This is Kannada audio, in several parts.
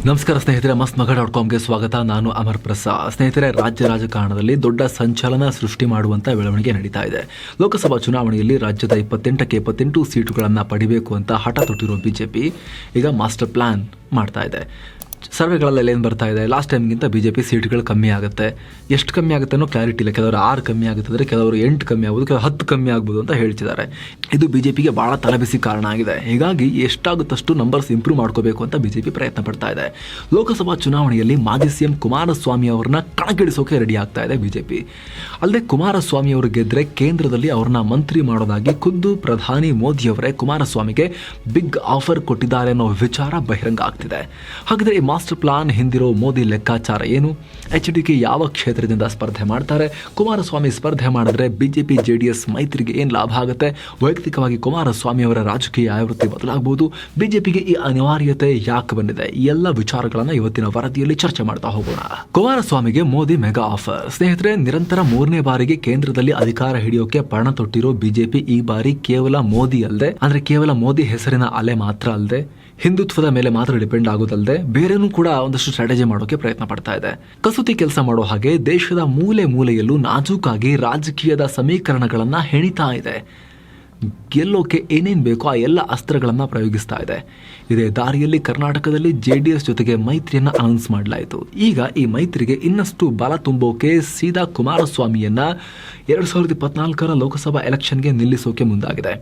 ನಮಸ್ಕಾರ ಸ್ನೇಹಿತರೆ, mastmagga.comಗೆ ಸ್ವಾಗತ. ನಾನು ಅಮರ್ ಪ್ರಸಾದ್. ಸ್ನೇಹಿತರೆ, ರಾಜ್ಯ ರಾಜಕಾರಣದಲ್ಲಿ ದೊಡ್ಡ ಸಂಚಲನ ಸೃಷ್ಟಿ ಮಾಡುವಂಥ ಬೆಳವಣಿಗೆ ನಡೀತಾ ಇದೆ. ಲೋಕಸಭಾ ಚುನಾವಣೆಯಲ್ಲಿ ರಾಜ್ಯದ 28ಕ್ಕೆ 28 ಸೀಟುಗಳನ್ನು ಪಡಿಬೇಕು ಅಂತ ಹಠ ತೊಟ್ಟಿರೋ ಬಿಜೆಪಿ ಈಗ ಮಾಸ್ಟರ್ ಪ್ಲಾನ್ ಮಾಡ್ತಾ ಇದೆ. ಸರ್ವೆಗಳಲ್ಲಿ ಏನು ಬರ್ತಾ ಇದೆ, ಲಾಸ್ಟ್ ಟೈಮ್ಗಿಂತ ಬಿಜೆಪಿ ಸೀಟ್ಗಳು ಕಮ್ಮಿ ಆಗುತ್ತೆ. ಎಷ್ಟು ಕಮ್ಮಿ ಆಗುತ್ತೆ ಅನ್ನೋ ಕ್ಲಾರಿಟಿ ಇಲ್ಲ. ಕೆಲವರು 6 ಕಮ್ಮಿ ಆಗುತ್ತೆ ಅಂದರೆ ಕೆಲವರು 8 ಕಮ್ಮಿ ಆಗ್ಬೋದು, ಕೆಲವರು 10 ಕಮ್ಮಿ ಆಗ್ಬೋದು ಅಂತ ಹೇಳ್ತಿದ್ದಾರೆ. ಇದು ಬಿಜೆಪಿಗೆ ಭಾಳ ತಲೆಬಿಸಿ ಕಾರಣ ಆಗಿದೆ. ಹೀಗಾಗಿ ಎಷ್ಟಾಗುತ್ತಷ್ಟು ನಂಬರ್ಸ್ ಇಂಪ್ರೂವ್ ಮಾಡ್ಕೋಬೇಕು ಅಂತ ಬಿಜೆಪಿ ಪ್ರಯತ್ನ ಪಡ್ತಾ ಇದೆ. ಲೋಕಸಭಾ ಚುನಾವಣೆಯಲ್ಲಿ ಮಾಜಿ ಸಿಎಂ ಕುಮಾರಸ್ವಾಮಿ ಅವರನ್ನ ಕಣಕ್ಕಿಳಿಸೋಕೆ ರೆಡಿ ಆಗ್ತಾ ಇದೆ ಬಿಜೆಪಿ. ಅಲ್ಲದೆ ಕುಮಾರಸ್ವಾಮಿ ಅವರು ಗೆದ್ದರೆ ಕೇಂದ್ರದಲ್ಲಿ ಅವ್ರನ್ನ ಮಂತ್ರಿ ಮಾಡೋದಾಗಿ ಖುದ್ದು ಪ್ರಧಾನಿ ಮೋದಿಯವರೇ ಕುಮಾರಸ್ವಾಮಿಗೆ ಬಿಗ್ ಆಫರ್ ಕೊಟ್ಟಿದ್ದಾರೆ ಅನ್ನೋ ವಿಚಾರ ಬಹಿರಂಗ ಆಗ್ತಿದೆ. ಹಾಗಾದರೆ ಈ ಮಾಸ್ಟರ್ ಪ್ಲಾನ್ ಹಿಂದಿರೋ ಮೋದಿ ಲೆಕ್ಕಾಚಾರ ಏನು? HDK ಯಾವ ಕ್ಷೇತ್ರದಿಂದ ಸ್ಪರ್ಧೆ ಮಾಡ್ತಾರೆ? ಕುಮಾರಸ್ವಾಮಿ ಸ್ಪರ್ಧೆ ಮಾಡಿದ್ರೆ ಬಿಜೆಪಿ JDS ಮೈತ್ರಿಗೆ ಏನು ಲಾಭ ಆಗುತ್ತೆ? ವೈಯಕ್ತಿಕವಾಗಿ ಕುಮಾರಸ್ವಾಮಿ ಅವರ ರಾಜಕೀಯ ಆವೃತ್ತಿ ಬದಲಾಗಬಹುದು. ಬಿಜೆಪಿಗೆ ಈ ಅನಿವಾರ್ಯತೆ ಯಾಕೆ ಬಂದಿದೆ? ಈ ಎಲ್ಲ ವಿಚಾರಗಳನ್ನ ಇವತ್ತಿನ ವರದಿಯಲ್ಲಿ ಚರ್ಚೆ ಮಾಡ್ತಾ ಹೋಗೋಣ. ಕುಮಾರಸ್ವಾಮಿಗೆ ಮೋದಿ ಮೆಗಾ ಆಫರ್. ಸ್ನೇಹಿತರೆ, ನಿರಂತರ 3ನೇ ಬಾರಿಗೆ ಕೇಂದ್ರದಲ್ಲಿ ಅಧಿಕಾರ ಹಿಡಿಯೋಕೆ ಪಣ ತೊಟ್ಟಿರೋ ಬಿಜೆಪಿ ಈ ಬಾರಿ ಕೇವಲ ಮೋದಿ ಅಲ್ಲದೆ, ಅಂದ್ರೆ ಕೇವಲ ಮೋದಿ ಹೆಸರಿನ ಅಲೆ ಮಾತ್ರ ಅಲ್ಲದೆ, ಹಿಂದುತ್ವದ ಮೇಲೆ ಮಾತ್ರ ಡಿಪೆಂಡ್ ಆಗೋದಲ್ಲದೆ ಬೇರೆನೂ ಕೂಡ ಒಂದಷ್ಟು ಸ್ಟ್ರಾಟಜಿ ಮಾಡೋಕೆ ಪ್ರಯತ್ನ ಪಡ್ತಾ ಇದೆ. ಕಸೂತಿ ಕೆಲಸ ಮಾಡೋ ಹಾಗೆ ದೇಶದ ಮೂಲೆ ಮೂಲೆಯಲ್ಲೂ ನಾಜೂಕಾಗಿ ರಾಜಕೀಯದ ಸಮೀಕರಣಗಳನ್ನ ಹೆಣಿತಾ ಇದೆ. ಗೆಲ್ಲೋಕೆ ಏನೇನು ಬೇಕೋ ಆ ಎಲ್ಲ ಅಸ್ತ್ರಗಳನ್ನು ಪ್ರಯೋಗಿಸ್ತಾ ಇದೆ. ಇದೇ ದಾರಿಯಲ್ಲಿ ಕರ್ನಾಟಕದಲ್ಲಿ JDS ಜೊತೆಗೆ ಮೈತ್ರಿಯನ್ನ ಅನೌನ್ಸ್ ಮಾಡಲಾಯಿತು. ಈಗ ಈ ಮೈತ್ರಿಗೆ ಇನ್ನಷ್ಟು ಬಲ ತುಂಬೋಕೆ ಸೀದಾ ಕುಮಾರಸ್ವಾಮಿಯನ್ನ 2024ರ ಲೋಕಸಭಾ ಎಲೆಕ್ಷನ್ಗೆ ನಿಲ್ಲಿಸೋಕೆ ಮುಂದಾಗಿದೆ.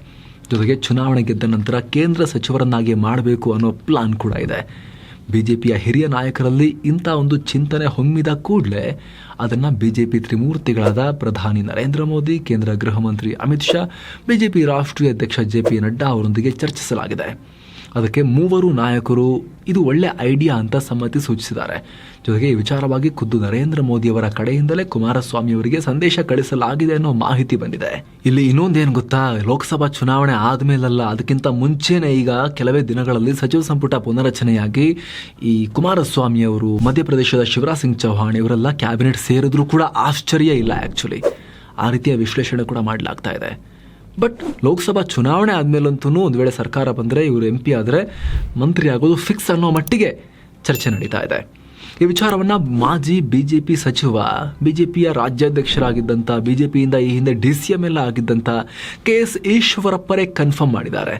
ಜೊತೆಗೆ ಚುನಾವಣೆ ಗೆದ್ದ ನಂತರ ಕೇಂದ್ರ ಸಚಿವರನ್ನಾಗಿ ಮಾಡಬೇಕು ಅನ್ನೋ ಪ್ಲಾನ್ ಕೂಡ ಇದೆ. ಬಿಜೆಪಿಯ ಹಿರಿಯ ನಾಯಕರಲ್ಲಿ ಇಂಥ ಒಂದು ಚಿಂತನೆ ಹೊಮ್ಮಿದ ಕೂಡಲೇ ಅದನ್ನು ಬಿಜೆಪಿ ತ್ರಿಮೂರ್ತಿಗಳಾದ ಪ್ರಧಾನಿ ನರೇಂದ್ರ ಮೋದಿ, ಕೇಂದ್ರ ಗೃಹ ಮಂತ್ರಿ ಅಮಿತ್ ಶಾ, ಬಿಜೆಪಿ ರಾಷ್ಟ್ರೀಯ ಅಧ್ಯಕ್ಷ JP ನಡ್ಡಾ ಅವರೊಂದಿಗೆ ಚರ್ಚಿಸಲಾಗಿದೆ. ಅದಕ್ಕೆ ಮೂವರು ನಾಯಕರು ಇದು ಒಳ್ಳೆ ಐಡಿಯಾ ಅಂತ ಸಮ್ಮತಿ ಸೂಚಿಸಿದ್ದಾರೆ. ಜೊತೆಗೆ ಈ ವಿಚಾರವಾಗಿ ಖುದ್ದು ನರೇಂದ್ರ ಮೋದಿಯವರ ಕಡೆಯಿಂದಲೇ ಕುಮಾರಸ್ವಾಮಿ ಅವರಿಗೆ ಸಂದೇಶ ಕಳಿಸಲಾಗಿದೆ ಅನ್ನೋ ಮಾಹಿತಿ ಬಂದಿದೆ. ಇಲ್ಲಿ ಇನ್ನೊಂದೇನು ಗೊತ್ತಾ, ಲೋಕಸಭಾ ಚುನಾವಣೆ ಆದ್ಮೇಲಲ್ಲ, ಅದಕ್ಕಿಂತ ಮುಂಚೆನೆ ಈಗ ಕೆಲವೇ ದಿನಗಳಲ್ಲಿ ಸಚಿವ ಸಂಪುಟ ಪುನರಚನೆಯಾಗಿ ಈ ಕುಮಾರಸ್ವಾಮಿ ಅವರು, ಮಧ್ಯಪ್ರದೇಶದ ಶಿವರಾಜ್ ಸಿಂಗ್ ಚೌಹಾಣ್ ಇವರೆಲ್ಲ ಕ್ಯಾಬಿನೆಟ್ ಸೇರಿದ್ರೂ ಕೂಡ ಆಶ್ಚರ್ಯ ಇಲ್ಲ. ಆಕ್ಚುಲಿ ಆ ರೀತಿಯ ವಿಶ್ಲೇಷಣೆ ಕೂಡ ಮಾಡಲಾಗ್ತಾ ಇದೆ. ಬಟ್ ಲೋಕಸಭಾ ಚುನಾವಣೆ ಆದಮೇಲಂತೂ ಒಂದು ವೇಳೆ ಸರ್ಕಾರ ಬಂದರೆ, ಇವರು MP ಆದರೆ ಮಂತ್ರಿ ಆಗೋದು ಫಿಕ್ಸ್ ಅನ್ನೋ ಮಟ್ಟಿಗೆ ಚರ್ಚೆ ನಡೀತಾ ಇದೆ. ಈ ವಿಚಾರವನ್ನು ಮಾಜಿ ಬಿಜೆಪಿ ಸಚಿವ, ಬಿಜೆಪಿಯ ರಾಜ್ಯಾಧ್ಯಕ್ಷರಾಗಿದ್ದಂಥ, ಬಿಜೆಪಿಯಿಂದ ಈ ಹಿಂದೆ DCM ಎಲ್ಲ ಆಗಿದ್ದಂಥ KS ಈಶ್ವರಪ್ಪರೇ ಕನ್ಫರ್ಮ್ ಮಾಡಿದ್ದಾರೆ.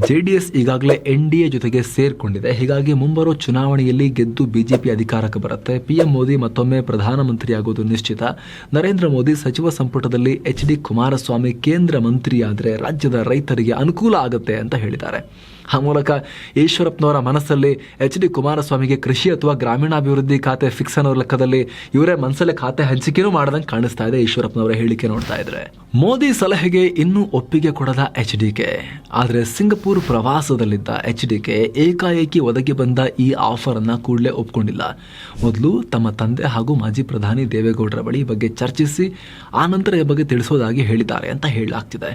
JDS ಈಗಾಗಲೇ NDA ಜೊತೆಗೆ ಸೇರ್ಕೊಂಡಿದೆ. ಹೀಗಾಗಿ ಮುಂಬರೋ ಚುನಾವಣೆಯಲ್ಲಿ ಗೆದ್ದು ಬಿಜೆಪಿ ಅಧಿಕಾರಕ್ಕೆ ಬರುತ್ತೆ. PM ಮೋದಿ ಮತ್ತೊಮ್ಮೆ ಪ್ರಧಾನಮಂತ್ರಿ ಆಗೋದು ನಿಶ್ಚಿತ. ನರೇಂದ್ರ ಮೋದಿ ಸಚಿವ ಸಂಪುಟದಲ್ಲಿ HD ಕುಮಾರಸ್ವಾಮಿ ಕೇಂದ್ರ ಮಂತ್ರಿಯಾದರೆ ರಾಜ್ಯದ ರೈತರಿಗೆ ಅನುಕೂಲ ಆಗುತ್ತೆ ಅಂತ ಹೇಳಿದ್ದಾರೆ. ಆ ಮೂಲಕ ಈಶ್ವರಪ್ಪನವರ ಮನಸ್ಸಲ್ಲಿ HD ಕುಮಾರಸ್ವಾಮಿಗೆ ಕೃಷಿ ಅಥವಾ ಗ್ರಾಮೀಣಾಭಿವೃದ್ಧಿ ಖಾತೆ ಫಿಕ್ಸ್ ಅನ್ನೋ ಲೆಕ್ಕದಲ್ಲಿ ಇವರೇ ಮನಸ್ಸಲ್ಲೇ ಖಾತೆ ಹಂಚಿಕೆನೂ ಮಾಡದಂಗೆ ಕಾಣಿಸ್ತಾ ಇದೆ ಈಶ್ವರಪ್ಪನವರ ಹೇಳಿಕೆ ನೋಡ್ತಾ ಇದ್ರೆ. ಮೋದಿ ಸಲಹೆಗೆ ಇನ್ನೂ ಒಪ್ಪಿಗೆ ಕೊಡದ HDK. ಆದರೆ ಸಿಂಗಪೂರ್ ಪ್ರವಾಸದಲ್ಲಿದ್ದ HDK ಏಕಾಏಕಿ ಒದಗಿ ಬಂದ ಈ ಆಫರ್ ಅನ್ನ ಕೂಡಲೇ ಒಪ್ಕೊಂಡಿಲ್ಲ. ಮೊದಲು ತಮ್ಮ ತಂದೆ ಹಾಗೂ ಮಾಜಿ ಪ್ರಧಾನಿ ದೇವೇಗೌಡರ ಬಳಿ ಈ ಬಗ್ಗೆ ಚರ್ಚಿಸಿ ಆನಂತರ ಈ ಬಗ್ಗೆ ತಿಳಿಸೋದಾಗಿ ಹೇಳಿದ್ದಾರೆ ಅಂತ ಹೇಳಲಾಗ್ತಿದೆ.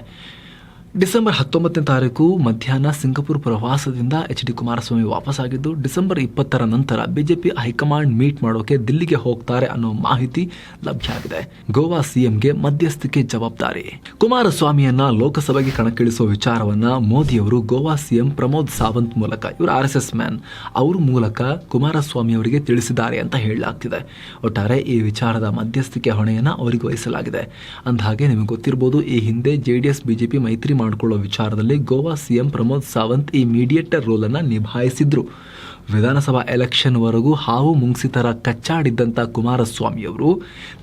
ಡಿಸೆಂಬರ್ 19ನೇ ತಾರೀಕು ಮಧ್ಯಾಹ್ನ ಸಿಂಗಪುರ್ ಪ್ರವಾಸದಿಂದ HD ಕುಮಾರಸ್ವಾಮಿ ವಾಪಸ್ಸಾಗಿದ್ದು, ಡಿಸೆಂಬರ್ 20ರ ನಂತರ ಬಿಜೆಪಿ ಹೈಕಮಾಂಡ್ ಮೀಟ್ ಮಾಡೋಕೆ ದಿಲ್ಲಿಗೆ ಹೋಗ್ತಾರೆ ಅನ್ನೋ ಮಾಹಿತಿ ಲಭ್ಯ ಆಗಿದೆ. ಗೋವಾ CMಗೆ ಮಧ್ಯಸ್ಥಿಕೆ ಜವಾಬ್ದಾರಿ. ಕುಮಾರಸ್ವಾಮಿಯನ್ನ ಲೋಕಸಭೆಗೆ ಕಣಕ್ಕಿಳಿಸೋ ವಿಚಾರವನ್ನ ಮೋದಿಯವರು ಗೋವಾ CM ಪ್ರಮೋದ್ ಸಾವಂತ್ ಮೂಲಕ, ಇವರು RSS ಮ್ಯಾನ್, ಅವ್ರ ಮೂಲಕ ಕುಮಾರಸ್ವಾಮಿ ಅವರಿಗೆ ತಿಳಿಸಿದ್ದಾರೆ ಅಂತ ಹೇಳಲಾಗ್ತಿದೆ. ಒಟ್ಟಾರೆ ಈ ವಿಚಾರದ ಮಧ್ಯಸ್ಥಿಕೆ ಹೊಣೆಯನ್ನ ಅವರಿಗೆ ವಹಿಸಲಾಗಿದೆ. ಅಂದಹಾಗೆ ನಿಮಗೆ ಗೊತ್ತಿರಬಹುದು, ಈ ಹಿಂದೆ JDS ಬಿಜೆಪಿ ಮೈತ್ರಿ ಮಾಡಿಕೊಳ್ಳೋ ವಿಚಾರದಲ್ಲಿ ಗೋವಾ CM ಪ್ರಮೋದ್ ಸಾವಂತ್ ಈ ಮೀಡಿಯೇಟರ್ ರೋಲ್ ಅನ್ನ ನಿಭಾಯಿಸಿದ್ರು. ವಿಧಾನಸಭಾ ಎಲೆಕ್ಷನ್ ವರೆಗೂ ಹಾವು ಮುಂಗ್ಸಿತರ ಕಚ್ಚಾಡಿದ್ದಂಥ ಕುಮಾರಸ್ವಾಮಿ ಅವರು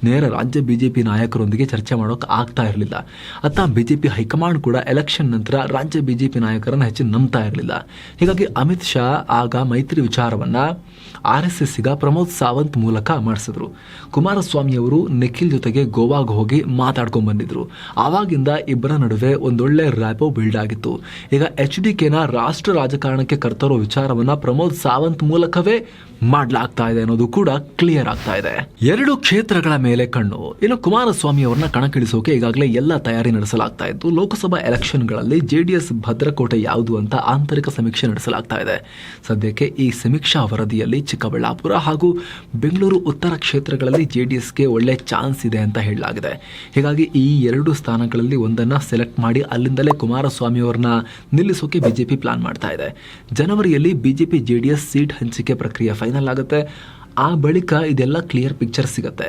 ನೇರ ರಾಜ್ಯ ಬಿಜೆಪಿ ನಾಯಕರೊಂದಿಗೆ ಚರ್ಚೆ ಮಾಡೋಕೆ ಆಗ್ತಾ ಇರಲಿಲ್ಲ. ಅತ್ತ ಬಿಜೆಪಿ ಹೈಕಮಾಂಡ್ ಕೂಡ ಎಲೆಕ್ಷನ್ ನಂತರ ರಾಜ್ಯ ಬಿಜೆಪಿ ನಾಯಕರನ್ನು ಹೆಚ್ಚು ನಂಬ್ತಾ ಇರಲಿಲ್ಲ. ಹೀಗಾಗಿ ಅಮಿತ್ ಶಾ ಆಗ ಮೈತ್ರಿ ವಿಚಾರವನ್ನ RSSಗ ಪ್ರಮೋದ್ ಸಾವಂತ್ ಮೂಲಕ ಮಾಡಿಸಿದ್ರು. ಕುಮಾರಸ್ವಾಮಿ ಅವರು ನಿಖಿಲ್ ಜೊತೆಗೆ ಗೋವಾಗೆ ಹೋಗಿ ಮಾತಾಡ್ಕೊಂಡ್ ಬಂದಿದ್ರು. ಆವಾಗಿಂದ ಇಬ್ಬರ ನಡುವೆ ಒಂದೊಳ್ಳೆ ರ್ಯಾಪೋ ಬಿಲ್ಡ್ ಆಗಿತ್ತು. ಈಗ HDKನ ರಾಷ್ಟ್ರ ರಾಜಕಾರಣಕ್ಕೆ ಕರ್ತರೋ ವಿಚಾರವನ್ನ ಪ್ರಮೋದ್ ಸಾವಂತ್ ಮೂಲಕವೇ ಮಾಡಲಾಗ್ತಾ ಇದೆ ಅನ್ನೋದು ಕೂಡ ಕ್ಲಿಯರ್ ಆಗ್ತಾ ಇದೆ. 2 ಕ್ಷೇತ್ರಗಳ ಮೇಲೆ ಕಣ್ಣು. ಇನ್ನು ಕುಮಾರಸ್ವಾಮಿ ಅವರನ್ನ ಕಣಕ್ಕಿಳಿಸೋಕೆ ಈಗಾಗಲೇ ಎಲ್ಲ ತಯಾರಿ ನಡೆಸಲಾಗ್ತಾ ಇದ್ದು, ಲೋಕಸಭಾ ಎಲೆಕ್ಷನ್ಗಳಲ್ಲಿ JDS ಭದ್ರಕೋಟೆ ಯಾವುದು ಅಂತ ಆಂತರಿಕ ಸಮೀಕ್ಷೆ ನಡೆಸಲಾಗ್ತಾ ಇದೆ. ಸದ್ಯಕ್ಕೆ ಈ ಸಮೀಕ್ಷಾ ವರದಿಯಲ್ಲಿ ಚಿಕ್ಕಬಳ್ಳಾಪುರ ಹಾಗೂ ಬೆಂಗಳೂರು ಉತ್ತರ ಕ್ಷೇತ್ರಗಳಲ್ಲಿ JDSಗೆ ಒಳ್ಳೆ ಚಾನ್ಸ್ ಇದೆ ಅಂತ ಹೇಳಲಾಗಿದೆ. ಹೀಗಾಗಿ ಈ 2 ಸ್ಥಾನಗಳಲ್ಲಿ ಒಂದನ್ನ ಸೆಲೆಕ್ಟ್ ಮಾಡಿ ಅಲ್ಲಿಂದಲೇ ಕುಮಾರಸ್ವಾಮಿ ಅವರನ್ನ ನಿಲ್ಲಿಸೋಕೆ ಬಿಜೆಪಿ ಪ್ಲಾನ್ ಮಾಡ್ತಾ ಇದೆ. ಜನವರಿಯಲ್ಲಿ ಬಿಜೆಪಿ JDS ಜೆಡಿಎಸ್ ಸೀಟ್ ಹಂಚಿಕೆ ಪ್ರಕ್ರಿಯೆ ಫೈನಲ್ ಆಗುತ್ತೆ. ಆ ಬಳಿಕ ಇದೆಲ್ಲ ಕ್ಲಿಯರ್ ಪಿಕ್ಚರ್ ಸಿಗುತ್ತೆ.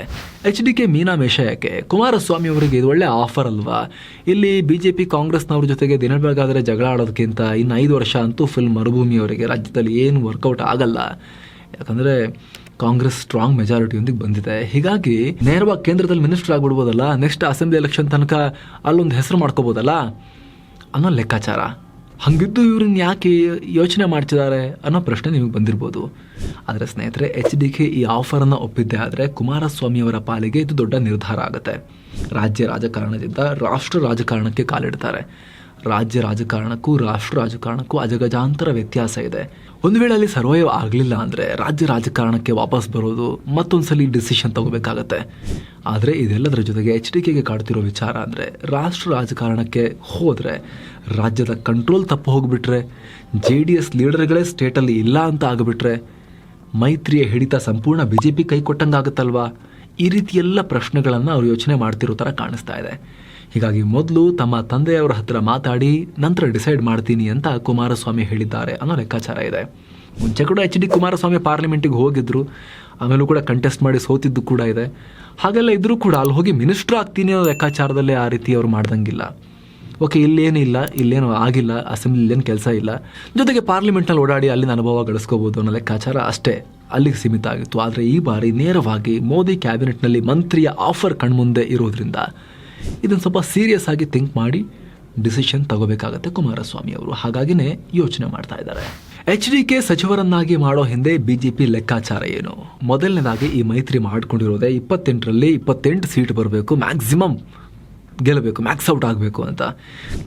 HDK ಮೀನಾಮೇಷ ಯಾಕೆ? ಕುಮಾರಸ್ವಾಮಿ ಅವರಿಗೆ ಇದು ಒಳ್ಳೆ ಆಫರ್ ಅಲ್ವಾ? ಇಲ್ಲಿ BJP ಕಾಂಗ್ರೆಸ್ನವ್ರ ಜೊತೆಗೆ ದಿನ ಬೆಳಗಾದರೆ ಜಗಳ ಆಡೋದಕ್ಕಿಂತ ಇನ್ನು 5 ವರ್ಷ ಅಂತೂ ಫುಲ್ ಮರುಭೂಮಿ ಅವರಿಗೆ ರಾಜ್ಯದಲ್ಲಿ ಏನು ವರ್ಕೌಟ್ ಆಗಲ್ಲ. ಯಾಕಂದರೆ ಕಾಂಗ್ರೆಸ್ ಸ್ಟ್ರಾಂಗ್ ಮೆಜಾರಿಟಿಯೊಂದಿಗೆ ಬಂದಿದೆ. ಹೀಗಾಗಿ ನೇರವಾಗಿ ಕೇಂದ್ರದಲ್ಲಿ ಮಿನಿಸ್ಟರ್ ಆಗಿಬಿಡ್ಬೋದಲ್ಲ, ನೆಕ್ಸ್ಟ್ ಅಸೆಂಬ್ಲಿ ಎಲೆಕ್ಷನ್ ತನಕ ಅಲ್ಲೊಂದು ಹೆಸರು ಮಾಡ್ಕೋಬೋದಲ್ಲ ಅನ್ನೋ ಲೆಕ್ಕಾಚಾರ. ಹಾಗಿದ್ದು ಇವ್ರನ್ನ ಯಾಕೆ ಯೋಚನೆ ಮಾಡ್ತಿದ್ದಾರೆ ಅನ್ನೋ ಪ್ರಶ್ನೆ ನಿಮಗೆ ಬಂದಿರ್ಬೋದು. ಆದರೆ ಸ್ನೇಹಿತರೆ, HDK ಈ ಆಫರನ್ನು ಒಪ್ಪಿದ್ದೇ ಆದರೆ ಕುಮಾರಸ್ವಾಮಿಯವರ ಪಾಲಿಗೆ ಇದು ದೊಡ್ಡ ನಿರ್ಧಾರ ಆಗುತ್ತೆ. ರಾಜ್ಯ ರಾಜಕಾರಣದಿಂದ ರಾಷ್ಟ್ರ ರಾಜಕಾರಣಕ್ಕೆ ಕಾಲಿಡ್ತಾರೆ. ರಾಜ್ಯ ರಾಜಕಾರಣಕ್ಕೂ ರಾಷ್ಟ್ರ ರಾಜಕಾರಣಕ್ಕೂ ಅಜಗಜಾಂತರ ವ್ಯತ್ಯಾಸ ಇದೆ. ಒಂದು ವೇಳೆ ಅಲ್ಲಿ ಸರ್ವೈವ್ ಆಗಲಿಲ್ಲ ಅಂದರೆ ರಾಜ್ಯ ರಾಜಕಾರಣಕ್ಕೆ ವಾಪಸ್ ಬರೋದು, ಮತ್ತೊಂದ್ಸಲಿ ಡಿಸಿಷನ್ ತಗೋಬೇಕಾಗತ್ತೆ. ಆದರೆ ಇದೆಲ್ಲದರ ಜೊತೆಗೆ HDKಗೆ ಕಾಡ್ತಿರೋ ವಿಚಾರ ಅಂದರೆ ರಾಷ್ಟ್ರ ರಾಜಕಾರಣಕ್ಕೆ ಹೋದರೆ ರಾಜ್ಯದ ಕಂಟ್ರೋಲ್ ತಪ್ಪು ಹೋಗಿಬಿಟ್ರೆ, JDS ಲೀಡರ್ಗಳೇ ಸ್ಟೇಟಲ್ಲಿ ಇಲ್ಲ ಅಂತ ಆಗಿಬಿಟ್ರೆ, ಮೈತ್ರಿಯ ಹಿಡಿತ ಸಂಪೂರ್ಣ BJP ಕೈ ಕೊಟ್ಟಂಗಾಗುತ್ತಲ್ವಾ? ಈ ರೀತಿ ಎಲ್ಲ ಪ್ರಶ್ನೆಗಳನ್ನು ಅವರು ಯೋಚನೆ ಮಾಡ್ತಿರೋ ಥರ ಕಾಣಿಸ್ತಾ ಇದೆ. ಹೀಗಾಗಿ ಮೊದಲು ತಮ್ಮ ತಂದೆಯವರ ಹತ್ರ ಮಾತಾಡಿ ನಂತರ ಡಿಸೈಡ್ ಮಾಡ್ತೀನಿ ಅಂತ ಕುಮಾರಸ್ವಾಮಿ ಹೇಳಿದ್ದಾರೆ ಅನ್ನೋ ಲೆಕ್ಕಾಚಾರ ಇದೆ. ಮುಂಚೆ ಕೂಡ HD ಕುಮಾರಸ್ವಾಮಿ ಪಾರ್ಲಿಮೆಂಟಿಗೆ ಹೋಗಿದ್ರು, ಆಮೇಲೂ ಕೂಡ ಕಂಟೆಸ್ಟ್ ಮಾಡಿ ಸೋತಿದ್ದು ಕೂಡ ಇದೆ. ಹಾಗೆಲ್ಲ ಇದ್ರೂ ಕೂಡ ಅಲ್ಲಿ ಹೋಗಿ ಮಿನಿಸ್ಟರ್ ಆಗ್ತೀನಿ ಅನ್ನೋ ಲೆಕ್ಕಾಚಾರದಲ್ಲೇ ಆ ರೀತಿ ಅವರು ಮಾಡ್ದಂಗಿಲ್ಲ. ಓಕೆ, ಇಲ್ಲೇನಿಲ್ಲ, ಇಲ್ಲೇನು ಆಗಿಲ್ಲ, ಅಸೆಂಬ್ಲಿಲೇನು ಕೆಲಸ ಇಲ್ಲ, ಜೊತೆಗೆ ಪಾರ್ಲಿಮೆಂಟ್ನಲ್ಲಿ ಓಡಾಡಿ ಅಲ್ಲಿನ ಅನುಭವ ಗಳಿಸ್ಕೋಬೋದು ಅನ್ನೋ ಲೆಕ್ಕಾಚಾರ ಅಷ್ಟೇ ಅಲ್ಲಿಗೆ ಸೀಮಿತ ಆಗಿತ್ತು. ಆದರೆ ಈ ಬಾರಿ ನೇರವಾಗಿ ಮೋದಿ ಕ್ಯಾಬಿನೆಟ್ನಲ್ಲಿ ಮಂತ್ರಿಯ ಆಫರ್ ಕಣ್ಮುಂದೆ ಇರೋದ್ರಿಂದ ಇದನ್ನು ಸ್ವಲ್ಪ ಸೀರಿಯಸ್ ಆಗಿ ಥಿಂಕ್ ಮಾಡಿ ಡಿಸಿಷನ್ ತಗೋಬೇಕಾಗತ್ತೆ ಕುಮಾರಸ್ವಾಮಿ ಅವರು. ಹಾಗಾಗಿನೇ ಯೋಚನೆ ಮಾಡ್ತಾ ಇದ್ದಾರೆ. HDK ಸಚಿವರನ್ನಾಗಿ ಮಾಡೋ ಹಿಂದೆ BJP ಲೆಕ್ಕಾಚಾರ ಏನು? ಮೊದಲನೇದಾಗಿ ಈ ಮೈತ್ರಿ ಮಾಡ್ಕೊಂಡಿರೋದೇ 28ರಲ್ಲಿ 28 ಸೀಟ್ ಬರಬೇಕು, ಮ್ಯಾಕ್ಸಿಮಮ್ ಗೆಲ್ಲಬೇಕು, ಮ್ಯಾಕ್ಸ್ ಔಟ್ ಆಗಬೇಕು ಅಂತ.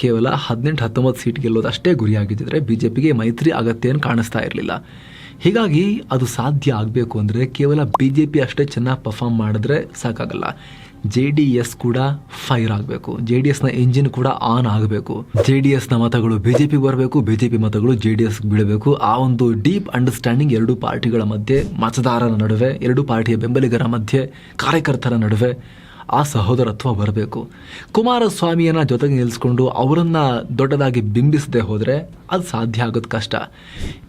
ಕೇವಲ 18-19 ಸೀಟ್ ಗೆಲ್ಲೋದಷ್ಟೇ ಗುರಿಯಾಗಿದ್ದರೆ BJPಗೆ ಮೈತ್ರಿ ಅಗತ್ಯ ಏನು ಕಾಣಿಸ್ತಾ ಇರಲಿಲ್ಲ. ಹೀಗಾಗಿ ಅದು ಸಾಧ್ಯ ಆಗಬೇಕು ಅಂದರೆ ಕೇವಲ BJP ಅಷ್ಟೇ ಚೆನ್ನಾಗಿ ಪರ್ಫಾರ್ಮ್ ಮಾಡಿದ್ರೆ ಸಾಕಾಗಲ್ಲ. JDS ಕೂಡ ಫೈರ್ ಆಗಬೇಕು, JDSನ ಎಂಜಿನ್ ಕೂಡ ಆನ್ ಆಗಬೇಕು. JDSನ ಮತಗಳು BJPಗೆ ಬರಬೇಕು, BJP ಮತಗಳು JDSಗೆ ಬೀಳಬೇಕು. ಆ ಒಂದು ಡೀಪ್ ಅಂಡರ್ಸ್ಟ್ಯಾಂಡಿಂಗ್ ಎರಡೂ ಪಾರ್ಟಿಗಳ ಮಧ್ಯೆ, ಮತದಾರರ ನಡುವೆ, ಎರಡೂ ಪಾರ್ಟಿಯ ಬೆಂಬಲಿಗರ ಮಧ್ಯೆ, ಕಾರ್ಯಕರ್ತರ ನಡುವೆ ಆ ಸಹೋದರತ್ವ ಬರಬೇಕು. ಕುಮಾರಸ್ವಾಮಿಯನ್ನ ಜೊತೆಗೆ ನಿಲ್ಲಿಸ್ಕೊಂಡು ಅವರನ್ನು ದೊಡ್ಡದಾಗಿ ಬಿಂಬಿಸದೆ ಹೋದರೆ ಅದು ಸಾಧ್ಯ ಆಗೋದು ಕಷ್ಟ.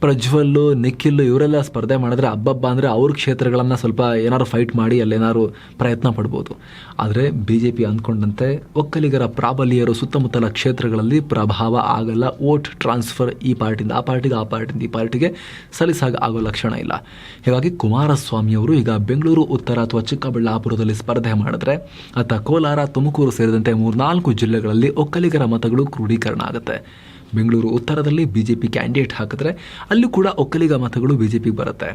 ಪ್ರಜ್ವಲ್ಲು, ನಿಖಿಲ್ ಇವರೆಲ್ಲ ಸ್ಪರ್ಧೆ ಮಾಡಿದ್ರೆ ಹಬ್ಬಬ್ಬ ಅಂದರೆ ಅವ್ರ ಕ್ಷೇತ್ರಗಳನ್ನು ಸ್ವಲ್ಪ ಏನಾದ್ರು ಫೈಟ್ ಮಾಡಿ ಅಲ್ಲೇನಾದ್ರು ಪ್ರಯತ್ನ ಪಡ್ಬೋದು. ಆದರೆ BJP ಅಂದ್ಕೊಂಡಂತೆ ಒಕ್ಕಲಿಗರ ಪ್ರಾಬಲ್ಯರು ಸುತ್ತಮುತ್ತಲ ಕ್ಷೇತ್ರಗಳಲ್ಲಿ ಪ್ರಭಾವ ಆಗಲ್ಲ. ವೋಟ್ ಟ್ರಾನ್ಸ್ಫರ್ ಈ ಪಾರ್ಟಿಯಿಂದ ಆ ಪಾರ್ಟಿಗೆ, ಆ ಪಾರ್ಟಿಯಿಂದ ಈ ಪಾರ್ಟಿಗೆ ಸಲೀಸಾಗಿ ಆಗೋ ಲಕ್ಷಣ ಇಲ್ಲ. ಹೀಗಾಗಿ ಕುಮಾರಸ್ವಾಮಿಯವರು ಈಗ ಬೆಂಗಳೂರು ಉತ್ತರ ಅಥವಾ ಚಿಕ್ಕಬಳ್ಳಾಪುರದಲ್ಲಿ ಸ್ಪರ್ಧೆ ಮಾಡಿದ್ರೆ ಅಥವಾ ಕೋಲಾರ, ತುಮಕೂರು ಸೇರಿದಂತೆ 3-4 ಜಿಲ್ಲೆಗಳಲ್ಲಿ ಒಕ್ಕಲಿಗರ ಮತಗಳು ಕ್ರೋಢೀಕರಣ ಆಗುತ್ತೆ. ಬೆಂಗಳೂರು ಉತ್ತರದಲ್ಲಿ BJP ಕ್ಯಾಂಡಿಡೇಟ್ ಹಾಕಿದ್ರೆ ಅಲ್ಲಿ ಕೂಡ ಒಕ್ಕಲಿಗ ಮತಗಳು BJPಗೆ ಬರುತ್ತೆ.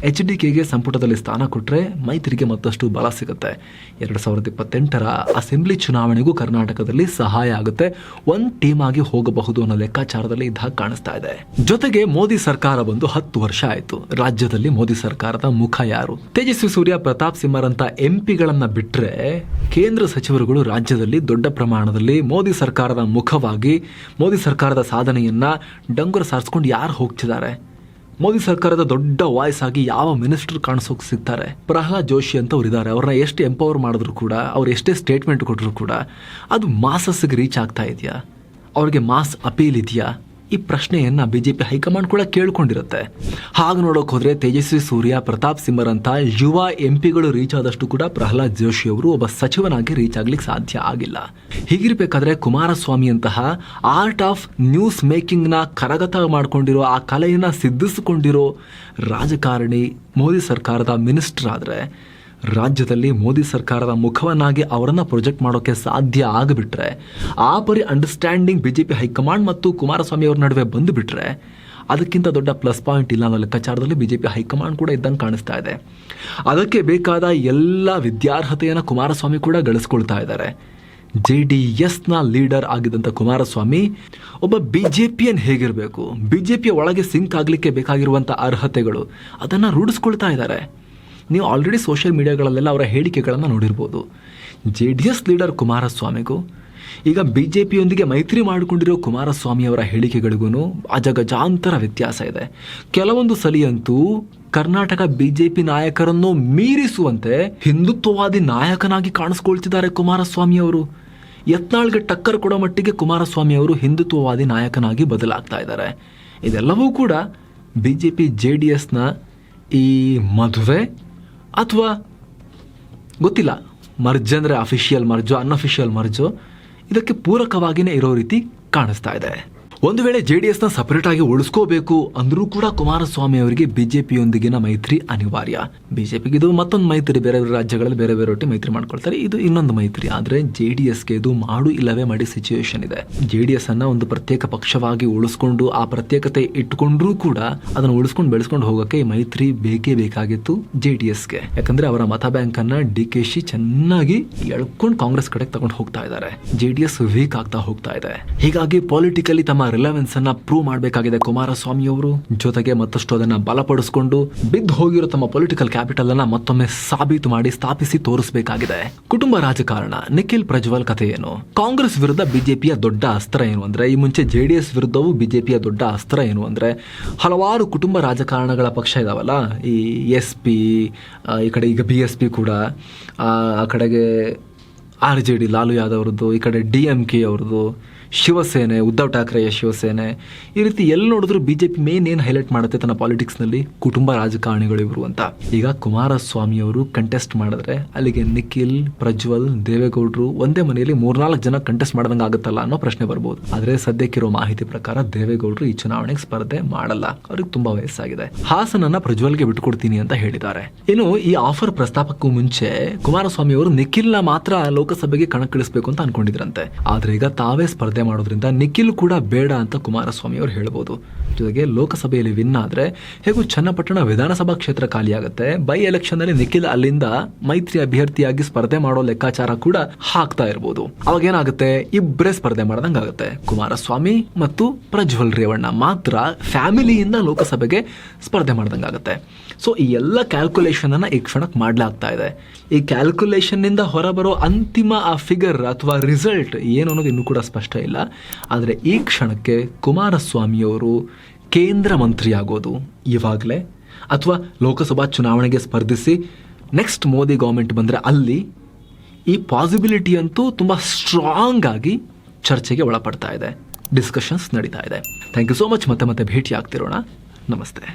HDKಗೆ ಸಂಪುಟದಲ್ಲಿ ಸ್ಥಾನ ಕೊಟ್ಟರೆ ಮೈತ್ರಿಗೆ ಮತ್ತಷ್ಟು ಬಲ ಸಿಗುತ್ತೆ. 2028ರ ಅಸೆಂಬ್ಲಿ ಚುನಾವಣೆಗೂ ಕರ್ನಾಟಕದಲ್ಲಿ ಸಹಾಯ ಆಗುತ್ತೆ. ಒಂದು ಟೀಮ್ ಆಗಿ ಹೋಗಬಹುದು ಅನ್ನೋ ಲೆಕ್ಕಾಚಾರದಲ್ಲಿ ಇದ್ದಾಗ ಕಾಣಿಸ್ತಾ ಇದೆ. ಜೊತೆಗೆ ಮೋದಿ ಸರ್ಕಾರ ಬಂದು 10 ವರ್ಷ ಆಯಿತು. ರಾಜ್ಯದಲ್ಲಿ ಮೋದಿ ಸರ್ಕಾರದ ಮುಖ ಯಾರು? ತೇಜಸ್ವಿ ಸೂರ್ಯ, ಪ್ರತಾಪ್ ಸಿಂಹರಂತ MP ಬಿಟ್ಟರೆ ಕೇಂದ್ರ ಸಚಿವರುಗಳು ರಾಜ್ಯದಲ್ಲಿ ದೊಡ್ಡ ಪ್ರಮಾಣದಲ್ಲಿ ಮೋದಿ ಸರ್ಕಾರದ ಮುಖವಾಗಿ, ಮೋದಿ ಸರ್ಕಾರದ ಸಾಧನೆಯನ್ನ ಡಂಗುರ ಸಾರಿಸ್ಕೊಂಡು ಯಾರು ಹೋಗ್ತಿದ್ದಾರೆ? ಮೋದಿ ಸರ್ಕಾರದ ದೊಡ್ಡ ವಾಯ್ಸ್ ಆಗಿ ಯಾವ ಮಿನಿಸ್ಟರ್ ಕಾಣಿಸೋಕೆ ಸಿಗ್ತಾರೆ? ಪ್ರಹ್ಲಾದ್ ಜೋಶಿ ಅಂತ ಅವ್ರು ಇದ್ದಾರೆ. ಅವ್ರನ್ನ ಎಷ್ಟು ಎಂಪವರ್ ಮಾಡಿದ್ರು ಕೂಡ, ಅವ್ರು ಎಷ್ಟೇ ಸ್ಟೇಟ್ಮೆಂಟ್ ಕೊಟ್ಟರು ಕೂಡ ಅದು ಮಾಸಸ್ಗೆ ರೀಚ್ ಆಗ್ತಾ ಇದೆಯಾ? ಅವ್ರಿಗೆ ಮಾಸ್ ಅಪೀಲ್ ಇದೆಯಾ? ಈ ಪ್ರಶ್ನೆಯನ್ನು BJP ಹೈಕಮಾಂಡ್ ಕೂಡ ಕೇಳ್ಕೊಂಡಿರುತ್ತೆ. ಹಾಗೆ ನೋಡೋಕೆ ಹೋದರೆ ತೇಜಸ್ವಿ ಸೂರ್ಯ, ಪ್ರತಾಪ್ ಸಿಂಹರಂತ ಯುವ MP ರೀಚ್ ಆದಷ್ಟು ಕೂಡ ಪ್ರಹ್ಲಾದ್ ಜೋಶಿ ಅವರು ಒಬ್ಬ ಸಚಿವನಾಗಿ ರೀಚ್ ಆಗ್ಲಿಕ್ಕೆ ಸಾಧ್ಯ ಆಗಿಲ್ಲ. ಹೀಗಿರಬೇಕಾದ್ರೆ ಕುಮಾರಸ್ವಾಮಿಯಂತಹ ಆರ್ಟ್ ಆಫ್ ನ್ಯೂಸ್ ಮೇಕಿಂಗ್ನ ಕರಗತ ಮಾಡಿಕೊಂಡಿರೋ, ಆ ಕಲೆಯನ್ನು ಸಿದ್ಧಿಸಿಕೊಂಡಿರೋ ರಾಜಕಾರಣಿ ಮೋದಿ ಸರ್ಕಾರದ ಮಿನಿಸ್ಟರ್ ಆದರೆ ರಾಜ್ಯದಲ್ಲಿ ಮೋದಿ ಸರ್ಕಾರದ ಮುಖವನ್ನಾಗಿ ಅವರನ್ನು ಪ್ರೊಜೆಕ್ಟ್ ಮಾಡೋಕ್ಕೆ ಸಾಧ್ಯ ಆಗಿಬಿಟ್ರೆ, ಆ ಪರಿ ಅಂಡರ್ಸ್ಟ್ಯಾಂಡಿಂಗ್ BJP ಹೈಕಮಾಂಡ್ ಮತ್ತು ಕುಮಾರಸ್ವಾಮಿ ಅವ್ರ ನಡುವೆ ಬಂದುಬಿಟ್ರೆ ಅದಕ್ಕಿಂತ ದೊಡ್ಡ ಪ್ಲಸ್ ಪಾಯಿಂಟ್ ಇಲ್ಲ ಅನ್ನೋ ಲೆಕ್ಕಾಚಾರದಲ್ಲಿ BJP ಹೈಕಮಾಂಡ್ ಕೂಡ ಇದ್ದಂಗೆ ಕಾಣಿಸ್ತಾ ಇದೆ. ಅದಕ್ಕೆ ಬೇಕಾದ ಎಲ್ಲ ವಿದ್ಯಾರ್ಹತೆಯನ್ನು ಕುಮಾರಸ್ವಾಮಿ ಕೂಡ ಗಳಿಸ್ಕೊಳ್ತಾ ಇದ್ದಾರೆ. JDSನ ಲೀಡರ್ ಆಗಿದ್ದಂಥ ಕುಮಾರಸ್ವಾಮಿ ಒಬ್ಬ BJPಯನ್ ಹೇಗಿರಬೇಕು, BJPಯ ಒಳಗೆ ಸಿಂಕ್ ಆಗಲಿಕ್ಕೆ ಬೇಕಾಗಿರುವಂಥ ಅರ್ಹತೆಗಳು ಅದನ್ನು ರೂಢಿಸ್ಕೊಳ್ತಾ ಇದ್ದಾರೆ. ನೀವು ಆಲ್ರೆಡಿ ಸೋಷಿಯಲ್ ಮೀಡಿಯಾಗಳಲ್ಲೆಲ್ಲ ಅವರ ಹೇಳಿಕೆಗಳನ್ನು ನೋಡಿರ್ಬೋದು. JDS ಲೀಡರ್ ಕುಮಾರಸ್ವಾಮಿಗೂ ಈಗ BJPಯೊಂದಿಗೆ ಮೈತ್ರಿ ಮಾಡಿಕೊಂಡಿರೋ ಕುಮಾರಸ್ವಾಮಿ ಅವರ ಹೇಳಿಕೆಗಳಿಗೂ ಅಜಗಜಾಂತರ ವ್ಯತ್ಯಾಸ ಇದೆ. ಕೆಲವೊಂದು ಸಲಿಯಂತೂ ಕರ್ನಾಟಕ BJP ನಾಯಕರನ್ನು ಮೀರಿಸುವಂತೆ ಹಿಂದುತ್ವವಾದಿ ನಾಯಕನಾಗಿ ಕಾಣಿಸ್ಕೊಳ್ತಿದ್ದಾರೆ ಕುಮಾರಸ್ವಾಮಿ ಅವರು. ಯತ್ನಾಳ್ಗೆ ಟಕ್ಕರ್ ಕೊಡೋ ಮಟ್ಟಿಗೆ ಕುಮಾರಸ್ವಾಮಿ ಅವರು ಹಿಂದುತ್ವವಾದಿ ನಾಯಕನಾಗಿ ಬದಲಾಗ್ತಾ ಇದ್ದಾರೆ. ಇದೆಲ್ಲವೂ ಕೂಡ BJP JDSನ ಈ ಮದುವೆ ಅಥವಾ ಗೊತ್ತಿಲ್ಲ, ಮರ್ಜ್ ಅಂದರೆ ಅಫಿಷಿಯಲ್ ಮರ್ಜೋ ಅನ್ಅಫಿಷಿಯಲ್ ಮರ್ಜೋ, ಇದಕ್ಕೆ ಪೂರಕವಾಗಿಯೇ ಇರೋ ರೀತಿ ಕಾಣಿಸ್ತಾ ಇದೆ. ಒಂದು ವೇಳೆ JDSನ ಸಪರೇಟ್ ಆಗಿ ಉಳಿಸ್ಕೋಬೇಕು ಅಂದ್ರೂ ಕೂಡ ಕುಮಾರಸ್ವಾಮಿ ಅವರಿಗೆ ಬಿಜೆಪಿಯೊಂದಿಗಿನ ಮೈತ್ರಿ ಅನಿವಾರ್ಯ. ಬಿಜೆಪಿಗೆ ಇದು ಮತ್ತೊಂದು ಮೈತ್ರಿ, ಬೇರೆ ಬೇರೆ ರಾಜ್ಯಗಳಲ್ಲಿ ಬೇರೆ ಬೇರೆ ಒಟ್ಟಿ ಮೈತ್ರಿ ಮಾಡ್ಕೊಳ್ತಾರೆ, ಇದು ಇನ್ನೊಂದು ಮೈತ್ರಿ. ಆದರೆ JDSಗೆ ಇದು ಮಾಡು ಇಲ್ಲವೇ ಮಾಡಿ ಸಿಚುವೇಶನ್ ಇದೆ. JDS ಅನ್ನ ಒಂದು ಪ್ರತ್ಯೇಕ ಪಕ್ಷವಾಗಿ ಉಳಿಸ್ಕೊಂಡು ಆ ಪ್ರತ್ಯೇಕತೆ ಇಟ್ಕೊಂಡ್ರೂ ಕೂಡ ಅದನ್ನು ಉಳಿಸ್ಕೊಂಡು ಬೆಳೆಸ್ಕೊಂಡು ಹೋಗೋಕೆ ಈ ಮೈತ್ರಿ ಬೇಕೇ ಬೇಕಾಗಿತ್ತು JDSಗೆ. ಯಾಕಂದ್ರೆ ಅವರ ಮತ ಬ್ಯಾಂಕ್ ಅನ್ನ DKಶಿ ಚೆನ್ನಾಗಿ ಎಳ್ಕೊಂಡು ಕಾಂಗ್ರೆಸ್ ಕಡೆ ತಗೊಂಡು ಹೋಗ್ತಾ ಇದ್ದಾರೆ. JDS ವೀಕ್ ಆಗ್ತಾ ಹೋಗ್ತಾ ಇದೆ. ಹೀಗಾಗಿ ಪೊಲಿಟಿಕಲಿ ತಮ್ಮ ರಿಲೆವೆನ್ಸ್ ಅನ್ನ ಪ್ರೂವ್ ಮಾಡಬೇಕಾಗಿದೆ ಕುಮಾರಸ್ವಾಮಿ ಅವರು. ಜೊತೆಗೆ ಮತ್ತಷ್ಟು ಅದನ್ನ ಬಲಪಡಿಸಿಕೊಂಡು ಬಿದ್ದು ಹೋಗಿರೋ ತಮ್ಮ ಪೊಲಿಟಿಕಲ್ ಕ್ಯಾಪಿಟಲ್ ಅನ್ನ ಮತ್ತೊಮ್ಮೆ ಸಾಬೀತು ಮಾಡಿ ಸ್ಥಾಪಿಸಿ ತೋರಿಸಬೇಕಾಗಿದೆ. ಕುಟುಂಬ ರಾಜಕಾರಣ, ನಿಖಿಲ್ ಪ್ರಜ್ವಲ್ ಕಥೆ ಏನು? ಕಾಂಗ್ರೆಸ್ ವಿರುದ್ಧ ಬಿಜೆಪಿಯ ದೊಡ್ಡ ಅಸ್ತ್ರ ಏನು ಅಂದ್ರೆ, ಈ ಮುಂಚೆ JDS ವಿರುದ್ಧವೂ ಬಿಜೆಪಿಯ ದೊಡ್ಡ ಅಸ್ತ್ರ ಏನು ಅಂದ್ರೆ, ಹಲವಾರು ಕುಟುಂಬ ರಾಜಕಾರಣಗಳ ಪಕ್ಷ ಇದಾವಲ್ಲ, ಈ SP, ಈ ಕಡೆ ಈಗ BSP ಕೂಡ, ಆ ಕಡೆಗೆ RJD ಲಾಲು ಯಾದವ್ ಅವ್ರದ್ದು, ಈ ಕಡೆ DMK ಅವ್ರದ್ದು, ಶಿವಸೇನೆ ಉದ್ಧವ್ ಠಾಕ್ರೆಯ ಶಿವಸೇನೆ, ಈ ರೀತಿ ಎಲ್ಲಿ ನೋಡಿದ್ರು ಬಿಜೆಪಿ ಮೇನ್ ಏನು ಹೈಲೈಟ್ ಮಾಡುತ್ತೆ ತನ್ನ ಪಾಲಿಟಿಕ್ಸ್ನಲ್ಲಿ, ಕುಟುಂಬ ರಾಜಕಾರಣಿಗಳು ಇವರು ಅಂತ. ಈಗ ಕುಮಾರಸ್ವಾಮಿ ಅವರು ಕಂಟೆಸ್ಟ್ ಮಾಡಿದ್ರೆ ಅಲ್ಲಿಗೆ ನಿಖಿಲ್, ಪ್ರಜ್ವಲ್, ದೇವೇಗೌಡರು ಒಂದೇ ಮನೆಯಲ್ಲಿ 3-4 ಜನ ಕಂಟೆಸ್ಟ್ ಮಾಡ್ದಂಗೆ ಆಗುತ್ತಲ್ಲ ಅನ್ನೋ ಪ್ರಶ್ನೆ ಬರ್ಬೋದು. ಆದರೆ ಸದ್ಯಕ್ಕಿರೋ ಮಾಹಿತಿ ಪ್ರಕಾರ ದೇವೇಗೌಡರು ಈ ಚುನಾವಣೆಗೆ ಸ್ಪರ್ಧೆ ಮಾಡಲ್ಲ, ಅವ್ರಿಗೆ ತುಂಬಾ ವಯಸ್ಸಾಗಿದೆ. ಹಾಸನನ್ನ ಪ್ರಜ್ವಲ್ಗೆ ಬಿಟ್ಟುಕೊಡ್ತೀನಿ ಅಂತ ಹೇಳಿದ್ದಾರೆ. ಇನ್ನು ಈ ಆಫರ್ ಪ್ರಸ್ತಾಪಕ್ಕೂ ಮುಂಚೆ ಕುಮಾರಸ್ವಾಮಿ ಅವರು ನಿಖಿಲ್ನ ಮಾತ್ರ ಲೋಕಸಭೆಗೆ ಕಣಕ್ಕಿಳಿಸಬೇಕು ಅಂತ ಅನ್ಕೊಂಡಿದ್ರಂತೆ. ಆದ್ರೆ ಈಗ ತಾವೇ ಸ್ಪರ್ಧೆ ಮಾಡೋದ್ರಿಂದ ನಿಖಿಲ್ ಕೂಡ ಬೇಡ ಅಂತ ಕುಮಾರಸ್ವಾಮಿ ಅವರು ಹೇಳ್ಬೋದು. ಜೊತೆಗೆ ಲೋಕಸಭೆಯಲ್ಲಿ ವಿನ್ ಆದ್ರೆ ಹೇಗೂ ಚನ್ನಪಟ್ಟಣ ವಿಧಾನಸಭಾ ಕ್ಷೇತ್ರ ಖಾಲಿಯಾಗುತ್ತೆ. ಬೈ ಎಲೆಕ್ಷನ್ ಅಲ್ಲಿ ನಿಖಿಲ್ ಅಲ್ಲಿಂದ ಮೈತ್ರಿ ಅಭ್ಯರ್ಥಿಯಾಗಿ ಸ್ಪರ್ಧೆ ಮಾಡೋ ಲೆಕ್ಕಾಚಾರ ಕೂಡ ಹಾಕ್ತಾ ಇರ್ಬೋದು. ಅವಾಗ ಏನಾಗುತ್ತೆ, ಇಬ್ಬರೇ ಸ್ಪರ್ಧೆ ಮಾಡ್ದಂಗಾಗುತ್ತೆ. ಕುಮಾರಸ್ವಾಮಿ ಮತ್ತು ಪ್ರಜ್ವಲ್ ರೇವಣ್ಣ ಮಾತ್ರ ಫ್ಯಾಮಿಲಿಯಿಂದ ಲೋಕಸಭೆಗೆ ಸ್ಪರ್ಧೆ ಮಾಡ್ದಂಗಾಗುತ್ತೆ. ಸೊ ಈ ಎಲ್ಲ ಕ್ಯಾಲ್ಕುಲೇಷನ್ ಅನ್ನ ಈ ಕ್ಷಣಕ್ಕೆ ಮಾಡ್ಲಾಗ್ತಾ ಇದೆ. ಈ ಕ್ಯಾಲ್ಕುಲೇಷನ್ ನಿಂದ ಹೊರಬರೋ ಅಂತಿಮ ಆ ಫಿಗರ್ ಅಥವಾ ರಿಸಲ್ಟ್ ಏನು ಅನ್ನೋದು ಇನ್ನೂ ಕೂಡ ಸ್ಪಷ್ಟ ಇಲ್ಲ. ಆದರೆ ಈ ಕ್ಷಣಕ್ಕೆ ಕುಮಾರಸ್ವಾಮಿಯವರು ಕೇಂದ್ರ ಮಂತ್ರಿ ಆಗೋದು ಇವಾಗಲೇ ಅಥವಾ ಲೋಕಸಭಾ ಚುನಾವಣೆಗೆ ಸ್ಪರ್ಧಿಸಿ ನೆಕ್ಸ್ಟ್ ಮೋದಿ ಗೌರ್ಮೆಂಟ್ ಬಂದರೆ ಅಲ್ಲಿ, ಈ ಪಾಸಿಬಿಲಿಟಿ ಅಂತೂ ತುಂಬ ಸ್ಟ್ರಾಂಗ್ ಆಗಿ ಚರ್ಚೆಗೆ ಒಳಪಡ್ತಾ ಇದೆ, ಡಿಸ್ಕಷನ್ಸ್ ನಡೀತಾ ಇದೆ. Thank you so much. ಮತ್ತೆ ಭೇಟಿ ಆಗ್ತಿರೋಣ. ನಮಸ್ತೆ.